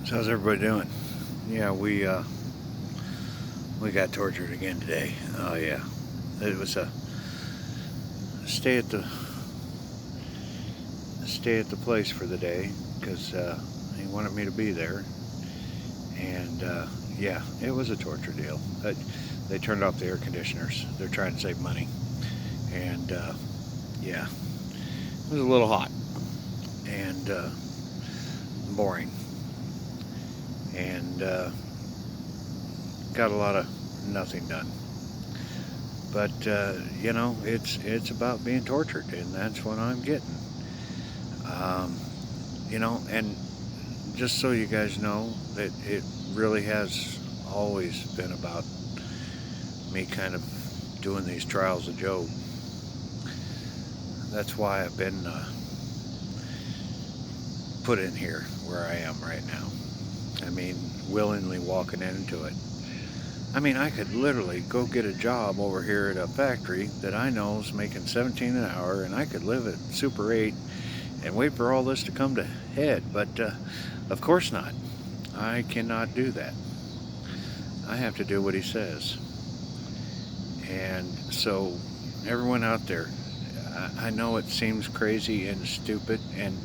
So how's everybody doing? Yeah, we got tortured again today. Oh yeah, it was a stay at the stay at the place for the day because he wanted me to be there, and yeah, it was a torture deal. They turned off the air conditioners. They're trying to save money, and yeah, it was a little hot and boring, and got a lot of nothing done. But it's about being tortured, and that's what I'm getting. Um, and just so you guys know that it really has always been about me kind of doing these trials of Job. That's why I've been put in here where I am right now. I mean, willingly walking into it. I mean, I could literally go get a job over here at a factory that I know is making 17 an hour, and I could live at Super 8 and wait for all this to come to head. But of course not. I cannot do that. I have to do what he says. And so, everyone out there, I know it seems crazy and stupid, and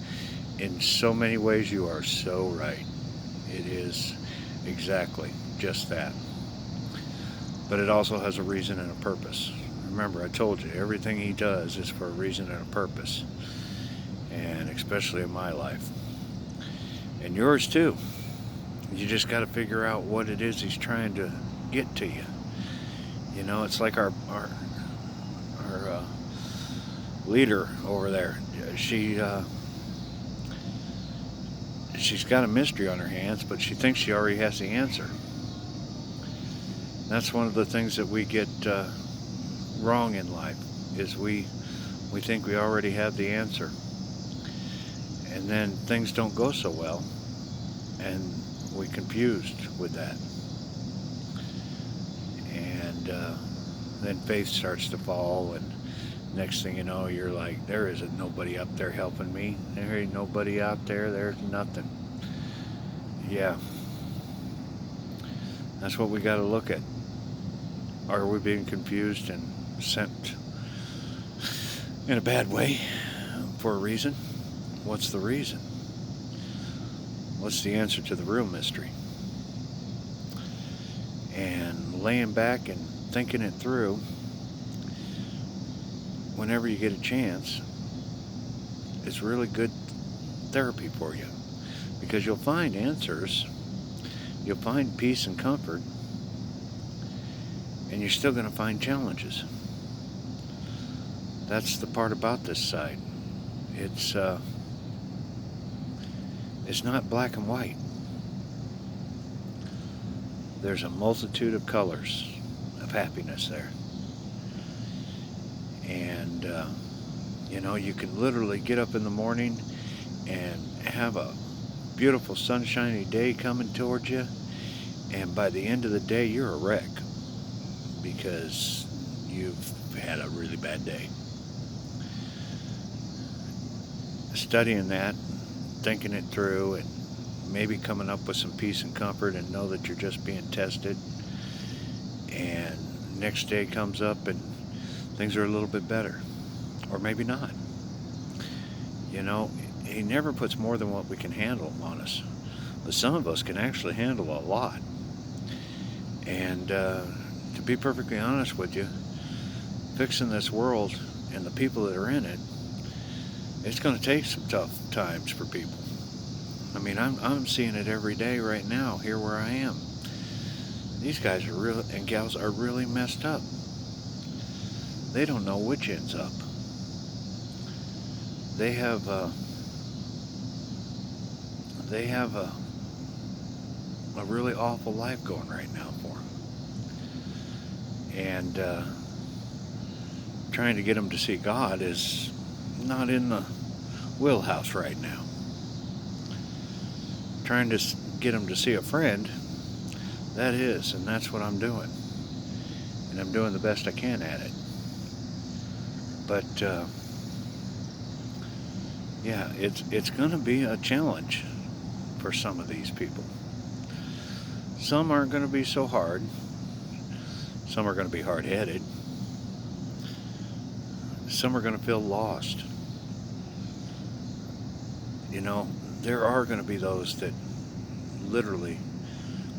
in so many ways you are so right. It is exactly just that. But it also has a reason and a purpose. Remember, I told you, everything he does is for a reason and a purpose. And especially in my life. And yours too. You just got to figure out what it is he's trying to get to you. You know, it's like our leader over there. She's got a mystery on her hands, but she thinks she already has the answer. That's one of the things that we get wrong in life, is we think we already have the answer, and then things don't go so well, and we're confused with that, and then faith starts to fall, and next thing you know, you're like, there isn't nobody up there helping me. There ain't nobody out there. There's nothing. Yeah, that's what we got to look at. Are we being confused and sent in a bad way for a reason? What's the reason? What's the answer to the real mystery? And laying back and thinking it through, whenever you get a chance, is really good therapy for you, because you'll find answers, you'll find peace and comfort, and you're still going to find challenges. That's the part about this side. It's not black and white. There's a multitude of colors of happiness there. And, you can literally get up in the morning and have a beautiful sunshiny day coming towards you, and by the end of the day, you're a wreck because you've had a really bad day. Studying that, thinking it through, and maybe coming up with some peace and comfort, and know that you're just being tested, and next day comes up and things are a little bit better, or maybe not. He never puts more than what we can handle on us, but some of us can actually handle a lot. And to be perfectly honest with you, fixing this world and the people that are in it, it's going to take some tough times for people. I mean, I'm seeing it every day right now here where I am. These guys are real, and gals are really messed up. They don't know which end's up. They have a really awful life going right now for them, and trying to get them to see God is not in the wheelhouse right now. Trying to get them to see a friend, that is, and that's what I'm doing, and I'm doing the best I can at it. But yeah, it's going to be a challenge for some of these people. Some aren't going to be so hard. Some are going to be hard-headed. Some are going to feel lost. You know, there are going to be those that literally,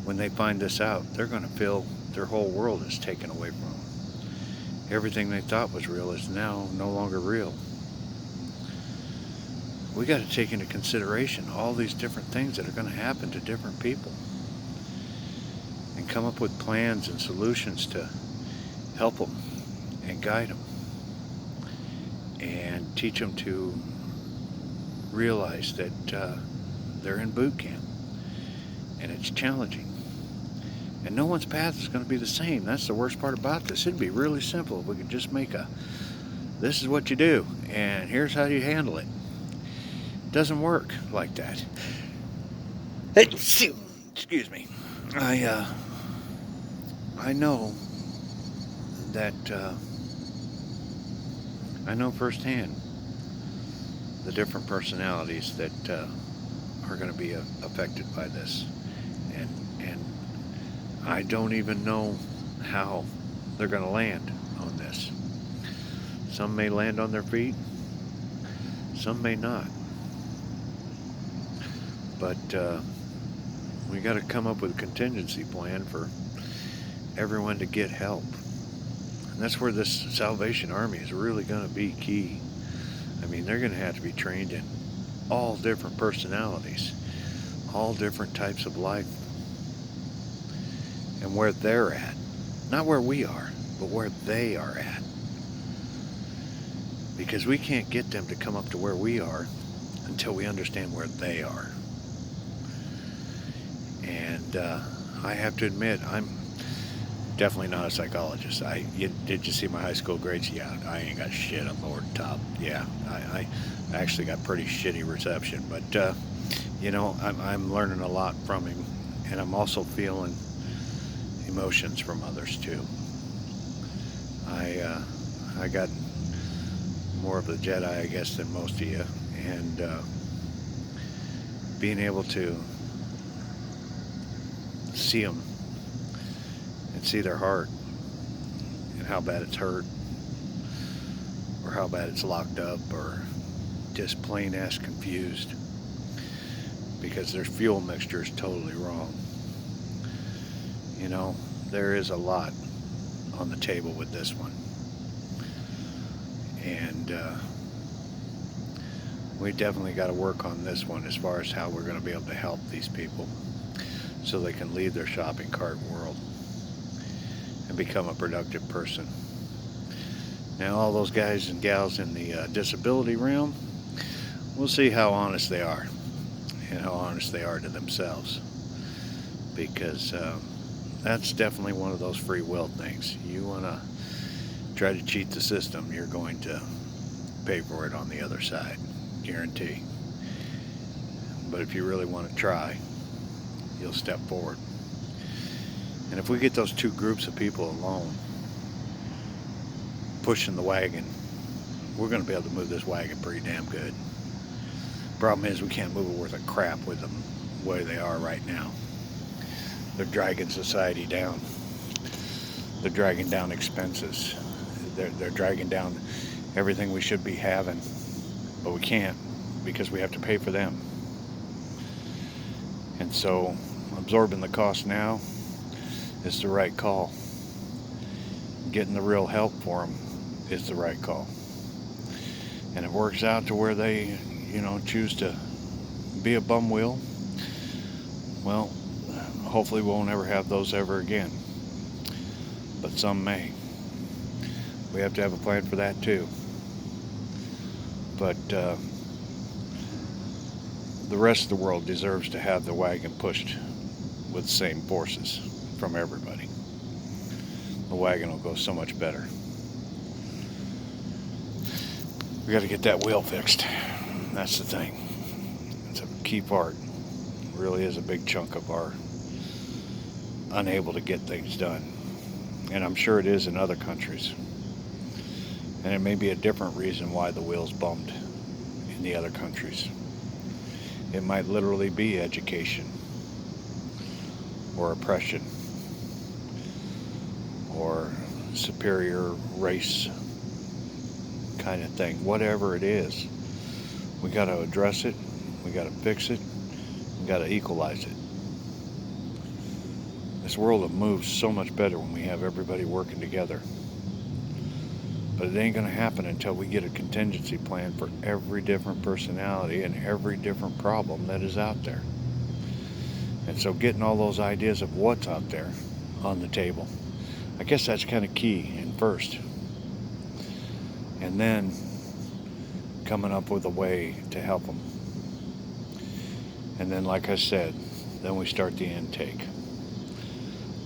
when they find this out, they're going to feel their whole world is taken away from them. Everything they thought was real is now no longer real. We got to take into consideration all these different things that are going to happen to different people and come up with plans and solutions to help them and guide them and teach them to realize that they're in boot camp and it's challenging. And no one's path is going to be the same. That's the worst part about this. It'd be really simple if we could just make this is what you do, and here's how you handle it. It doesn't work like that. Excuse me. I know that I know firsthand the different personalities that are going to be affected by this, and I don't even know how they're going to land on this. Some may land on their feet, some may not. But we got to come up with a contingency plan for everyone to get help. And that's where this Salvation Army is really going to be key. I mean, they're going to have to be trained in all different personalities, all different types of life, and where they're at. Not where we are, but where they are at. Because we can't get them to come up to where we are until we understand where they are. And I have to admit, I'm definitely not a psychologist. Did you see my high school grades? Yeah, I ain't got shit on board top. Yeah, I actually got pretty shitty reception. But, you know, I'm learning a lot from him. And I'm also feeling emotions from others too. I got more of a Jedi, I guess, than most of you, and being able to see them and see their heart and how bad it's hurt, or how bad it's locked up, or just plain ass confused because their fuel mixture is totally wrong. You know, there is a lot on the table with this one. And we definitely got to work on this one as far as how we're going to be able to help these people so they can leave their shopping cart world and become a productive person. Now, all those guys and gals in the disability realm, we'll see how honest they are and how honest they are to themselves, because that's definitely one of those free will things. You want to try to cheat the system, you're going to pay for it on the other side, guarantee. But if you really want to try, you'll step forward. And if we get those two groups of people alone pushing the wagon, we're going to be able to move this wagon pretty damn good. Problem is, we can't move it worth a crap with them the way they are right now. They're dragging society down. They're dragging down expenses. They're dragging down everything we should be having, but we can't because we have to pay for them. And so absorbing the cost now is the right call. Getting the real help for them is the right call. And it works out to where they, you know, choose to be a bum wheel. Well, hopefully we won't ever have those ever again. But some may. We have to have a plan for that too. But the rest of the world deserves to have the wagon pushed with the same forces from everybody. The wagon will go so much better. We got to get that wheel fixed. That's the thing. It's a key part. It really is a big chunk of our unable to get things done. And I'm sure it is in other countries. And it may be a different reason why the wheel's bummed in the other countries. It might literally be education or oppression or superior race kind of thing. Whatever it is, we got to address it, we got to fix it, we got to equalize it. This world moves so much better when we have everybody working together. But it ain't going to happen until we get a contingency plan for every different personality and every different problem that is out there. And so getting all those ideas of what's out there on the table, I guess that's kind of key and first. And then coming up with a way to help them. And then, like I said, then we start the intake.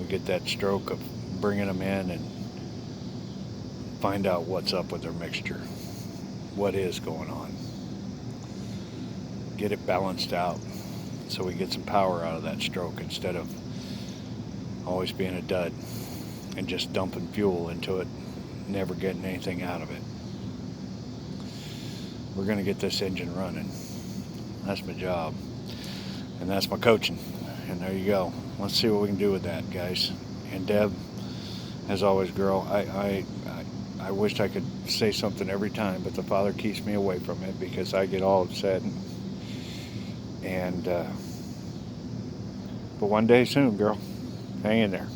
We get that stroke of bringing them in and find out what's up with their mixture, what is going on. Get it balanced out so we get some power out of that stroke instead of always being a dud and just dumping fuel into it, never getting anything out of it. We're going to get this engine running. That's my job. And that's my coaching. And there you go. Let's see what we can do with that, guys. And Deb, as always, girl, I wished I could say something every time, but the Father keeps me away from it because I get all upset. But one day soon, girl. Hang in there.